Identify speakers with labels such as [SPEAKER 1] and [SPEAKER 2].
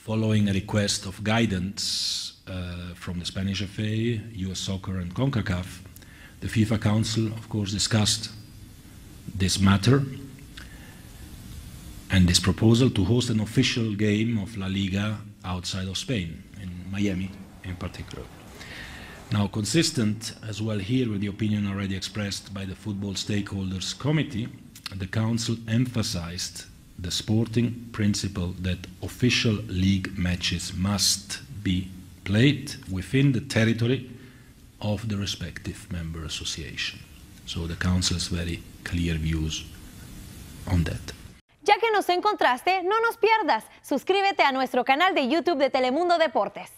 [SPEAKER 1] following a request of guidance from the Spanish FA, US Soccer and CONCACAF, the FIFA Council, of course, discussed this matter and this proposal to host an official game of La Liga outside of Spain, in Miami in particular. Now, consistent as well here with the opinion already expressed by the Football Stakeholders Committee, the Council emphasized the sporting principle that official league matches must be played within the territory of the respective member association. So the Council has very clear views on that.
[SPEAKER 2] Ya que nos encontraste, no nos pierdas. Suscríbete a nuestro canal de YouTube de Telemundo Deportes.